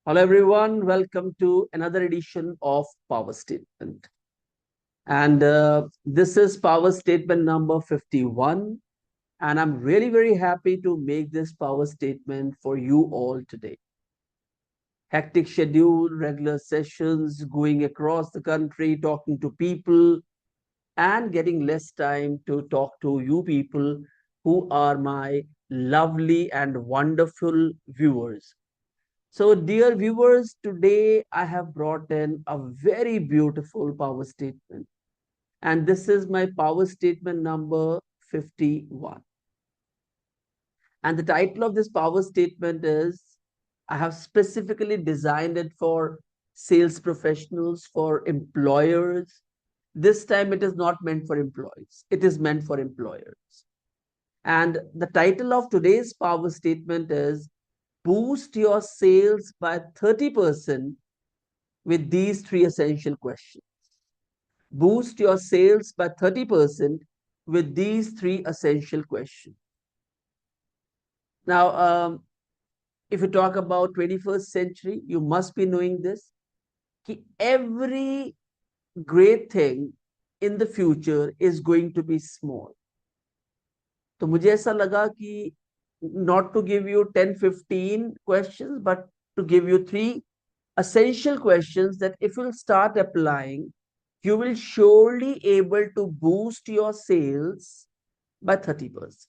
Hello, everyone. Welcome to another edition of Power Statement. And this is Power Statement number 51. And I'm really very happy to make this Power Statement for you all today. Hectic schedule, regular sessions, going across the country, talking to people, and getting less time to talk to you people who are my lovely and wonderful viewers. So, dear viewers, today I have brought in a very beautiful power statement. And this is my power statement number 51. And the title of this power statement is I have specifically designed it for sales professionals, for employers. This time it is not meant for employees, it is meant for employers. And the title of today's power statement is Boost Your Sales by 30% with these three essential questions. Boost your sales by 30% with these three essential questions. Now, if you talk about 21st century, you must be knowing this. Every great thing in the future is going to be small. तो मुझे ऐसा लगा कि not to give you 10-15 questions, but to give you three essential questions that if you'll start applying, you will surely able to boost your sales by 30%.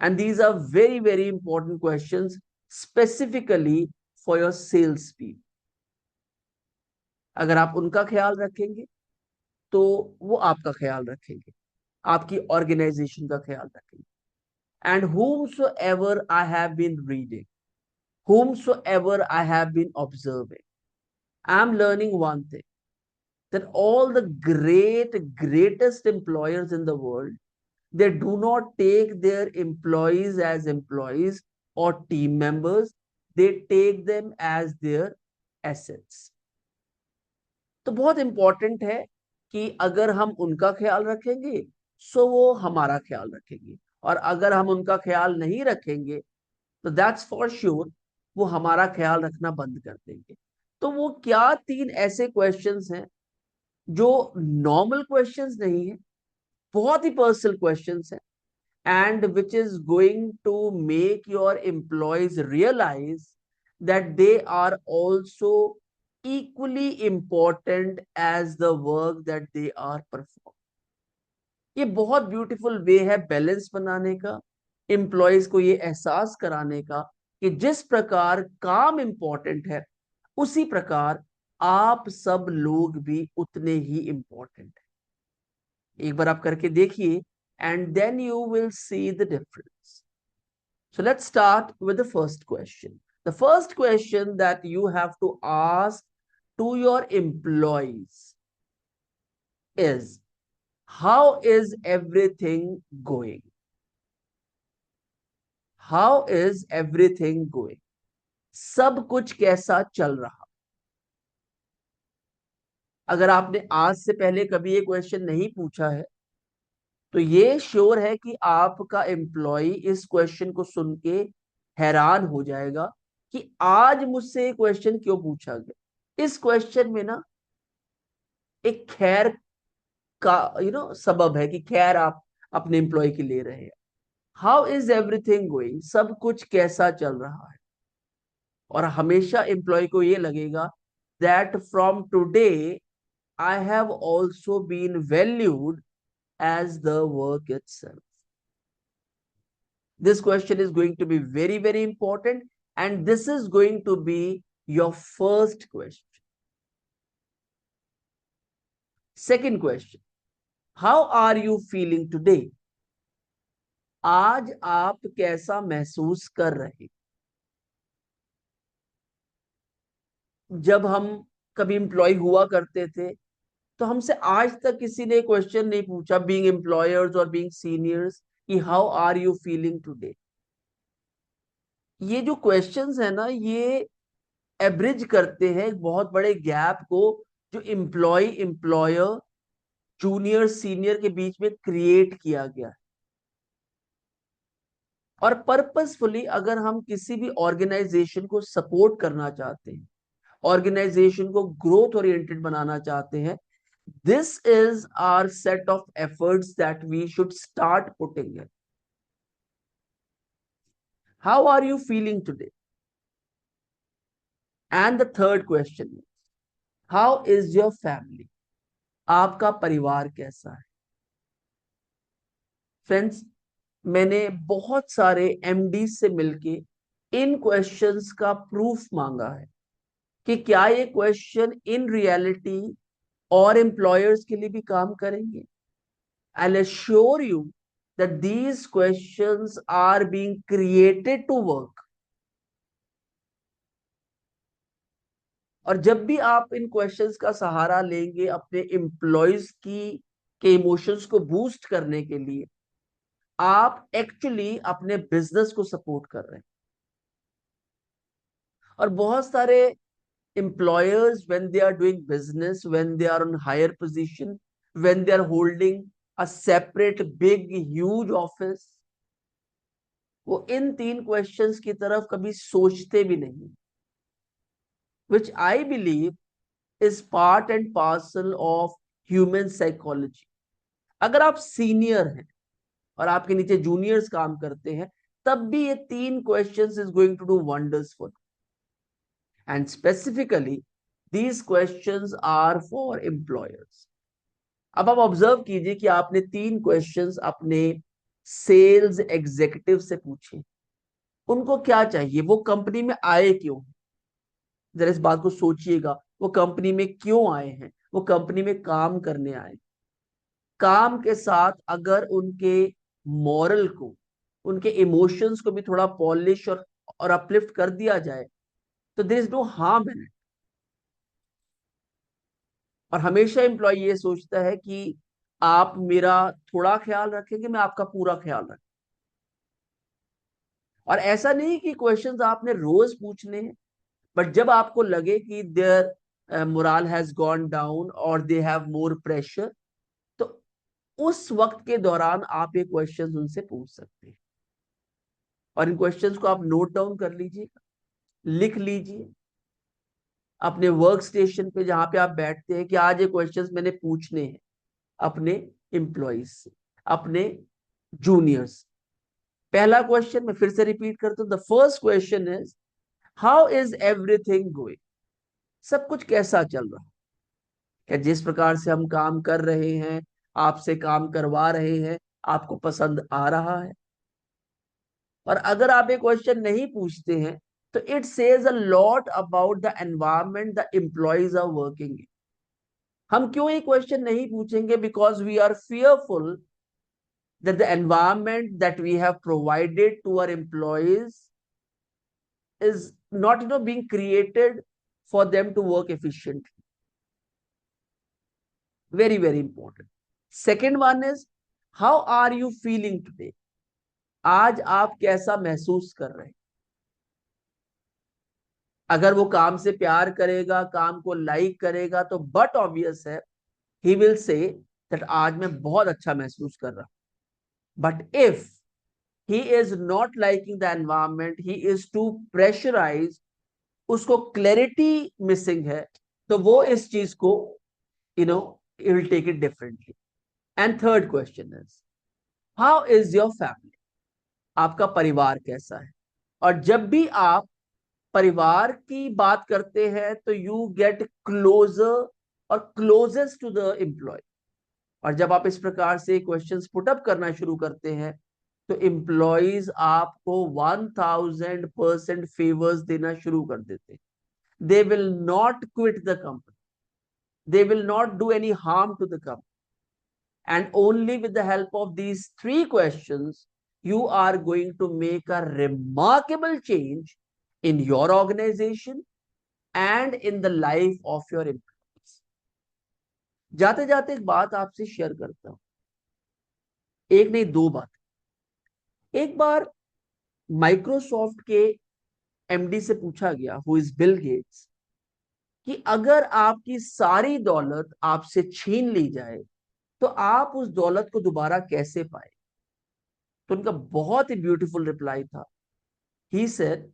And these are very, very important questions specifically for your sales people. अगर आप उनका ख्याल रखेंगे तो वो आपका ख्याल रखेंगे, आपकी ऑर्गेनाइजेशन का ख्याल रखेंगे. And whomsoever I have been reading, whomsoever I have been observing, I'm learning one thing, that all the greatest employers in the world, they do not take their employees as employees or team members, they take them as their assets. तो बहुत important है कि अगर हम उनका ख्याल रखेंगे सो वो हमारा ख्याल रखेंगे, और अगर हम उनका ख्याल नहीं रखेंगे तो दैट्स फॉर श्योर वो हमारा ख्याल रखना बंद कर देंगे. तो वो क्या तीन ऐसे क्वेश्चंस हैं जो नॉर्मल क्वेश्चंस नहीं है, बहुत ही पर्सनल क्वेश्चंस हैं, and which is going to make your employees realize that they are also equally important as the work that they are performing. ये बहुत ब्यूटीफुल वे है बैलेंस बनाने का, एम्प्लॉयज को ये एहसास कराने का कि जिस प्रकार काम इंपॉर्टेंट है उसी प्रकार आप सब लोग भी उतने ही इंपॉर्टेंट है. एक बार आप करके देखिए and then you will see the difference. So let's start with the first question. The first question that you have to ask to your employees is, how is everything going? How is everything going? सब कुछ कैसा चल रहा? अगर आपने आज से पहले कभी ये क्वेश्चन नहीं पूछा है तो ये श्योर है कि आपका एम्प्लॉय इस क्वेश्चन को सुन के हैरान हो जाएगा कि आज मुझसे ये क्वेश्चन क्यों पूछा गया. इस क्वेश्चन में ना एक खैर का सबब है कि खैर आप अपने एम्प्लॉय की ले रहे हैं. हाउ इज एवरीथिंग गोइंग, सब कुछ कैसा चल रहा है. और हमेशा एम्प्लॉय को ये लगेगा that from today I have also been valued as the work itself. This question is going to be very, very important, and this is going to be your first question. Second question, how are you feeling today? आज आप कैसा महसूस कर रहे? जब हम कभी employ हुआ करते थे तो हमसे आज तक किसी ने क्वेश्चन नहीं पूछा, बीइंग एम्प्लॉयर्स और बीइंग सीनियर्स, कि how are you feeling today. ये जो क्वेश्चंस है ना, ये एवरेज करते हैं एक बहुत बड़े गैप को जो एम्प्लॉय एम्प्लॉयर जूनियर सीनियर के बीच में क्रिएट किया गया है. और पर्पसफुली अगर हम किसी भी ऑर्गेनाइजेशन को सपोर्ट करना चाहते हैं, ऑर्गेनाइजेशन को ग्रोथ ओरिएंटेड बनाना चाहते हैं, this is our set of efforts that we should start putting in. How are you feeling today? And the third question is, how is your family? आपका परिवार कैसा है? फ्रेंड्स, मैंने बहुत सारे एमडी से मिलके इन क्वेश्चंस का प्रूफ मांगा है कि क्या ये क्वेश्चन इन रियलिटी और एम्प्लॉयर्स के लिए भी काम करेंगे. I'll assure you that these questions are being created to work. और जब भी आप इन क्वेश्चंस का सहारा लेंगे अपने एम्प्लॉयज की के इमोशंस को बूस्ट करने के लिए, आप एक्चुअली अपने बिजनेस को सपोर्ट कर रहे हैं. और बहुत सारे employers, when they are doing business, when they are on higher position, when they are holding a separate big huge office, वो इन तीन क्वेश्चंस की तरफ कभी सोचते भी नहीं, which I believe is part and parcel of human psychology. अगर आप सीनियर हैं और आपके नीचे जूनियर्स काम करते हैं, तब भी ये तीन questions is going to do wonders for. And specifically these questions are for employers. अब आप ऑब्जर्व कीजिए कि आपने तीन क्वेश्चंस अपने सेल्स एग्जीक्यूटिव से पूछे. उनको क्या चाहिए? वो कंपनी में आए क्यों? जरा इस बात को सोचिएगा. वो कंपनी में क्यों आए हैं? वो कंपनी में काम करने आए. काम के साथ अगर उनके मॉरल को, उनके इमोशंस को भी थोड़ा पॉलिश और अपलिफ्ट कर दिया जाए, तो there is no harm in it. और हमेशा एम्प्लॉय ये सोचता है कि आप मेरा थोड़ा ख्याल रखेंगे, मैं आपका पूरा ख्याल रखें. और ऐसा नहीं कि क्वेश्चंस आपने रोज पूछने हैं, बट जब आपको लगे कि there morale has gone down और दे हैव मोर प्रेशर, तो उस वक्त के दौरान आप ये क्वेश्चंस उनसे पूछ सकते हैं. और इन क्वेश्चंस को आप नोट डाउन कर लीजिए, लिख लीजिए अपने वर्क स्टेशन पे जहां पे आप बैठते हैं कि आज ये क्वेश्चंस मैंने पूछने हैं अपने एम्प्लॉइज से, अपने जूनियर्स. पहला क्वेश्चन मैं फिर से रिपीट करता हूं. The first question is, how is everything going? सब कुछ कैसा चल रहा है? क्या जिस प्रकार से हम काम कर रहे हैं, आपसे काम करवा रहे हैं, आपको पसंद आ रहा है? और अगर आप ये क्वेश्चन नहीं पूछते हैं, तो it says a lot about the environment the employees are working in. हम क्यों ये क्वेश्चन नहीं पूछेंगे? Because we are fearful that the environment that we have provided to our employees is not being created for them to work efficiently. Very very important. Second one is, how are you feeling today? आज आप कैसा महसूस कर रहे हैं? अगर वो काम से प्यार करेगा, काम को लाइक करेगा, तो बट ऑब्वियस है ही विल से दैट आज मैं बहुत अच्छा महसूस कर रहा हूं. But if he is not liking the environment, he is too pressurized, उसको clarity missing है, तो वो इस चीज को he will take it differently. And third question is, how is your family? आपका परिवार कैसा है? और जब भी आप परिवार की बात करते हैं, तो यू गेट क्लोजर और क्लोजेस्ट टू द एम्प्लॉय. और जब आप इस प्रकार से क्वेश्चंस पुट अप करना शुरू करते हैं, तो एम्प्लॉयज आपको 1000% फेवर्स देना शुरू कर देते हैं. They will not quit the company, they will not do any harm to the company. And only with the help of these three questions you are going to make a remarkable change in your organization and in the life of your employees. जाते जाते एक बात आपसे share करता हूं. एक नहीं, दो बात. एक बार माइक्रोसॉफ्ट के एमडी से पूछा गया, हु इज बिल गेट्स, कि अगर आपकी सारी दौलत आपसे छीन ली जाए, तो आप उस दौलत को दोबारा कैसे पाए? तो उनका बहुत ही ब्यूटीफुल रिप्लाई था. ही सेड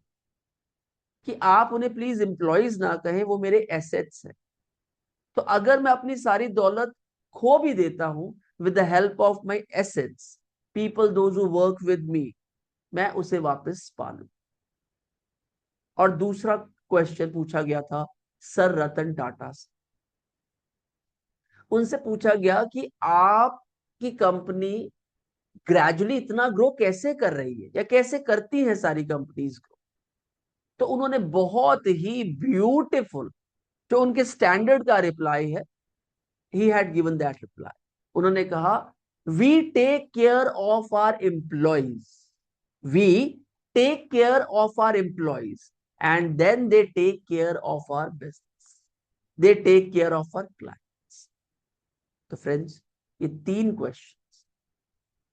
कि आप उन्हें प्लीज एम्प्लॉइज ना कहें, वो मेरे एसेट्स हैं. तो अगर मैं अपनी सारी दौलत खो भी देता हूं with the help of my assets, people those who work with me, मैं उसे वापस पा लूं. और दूसरा क्वेश्चन पूछा गया था सर रतन टाटा से. उनसे पूछा गया कि आपकी कंपनी ग्रेजुअली इतना ग्रो कैसे कर रही है, या कैसे करती है सारी कंपनीज ग्रो. तो उन्होंने बहुत ही ब्यूटीफुल, जो उनके स्टैंडर्ड का रिप्लाई है, he had given that reply. उन्होंने कहा, we take care of our employees, we take care of our employees, and then they take care of our business, they take care of our clients. तो friends, ये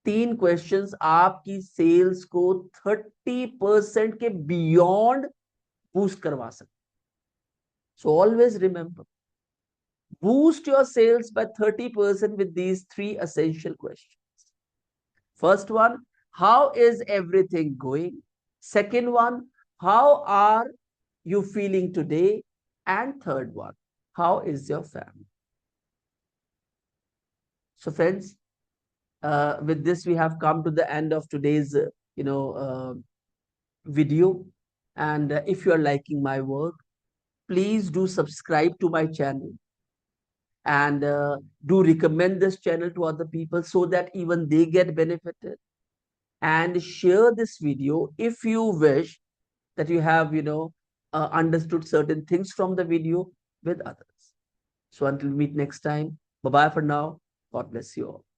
तीन questions आपकी sales को 30% के beyond boost करवा सकते. So always remember, boost your sales by 30% with these three essential questions. First one, how is everything going? Second one, how are you feeling today? And third one, how is your family? So friends, with this we have come to the end of today's video. And if you are liking my work, please do subscribe to my channel, and do recommend this channel to other people so that even they get benefited. And share this video if you wish that you have understood certain things from the video with others. So until we meet next time, bye bye for now. God bless you all.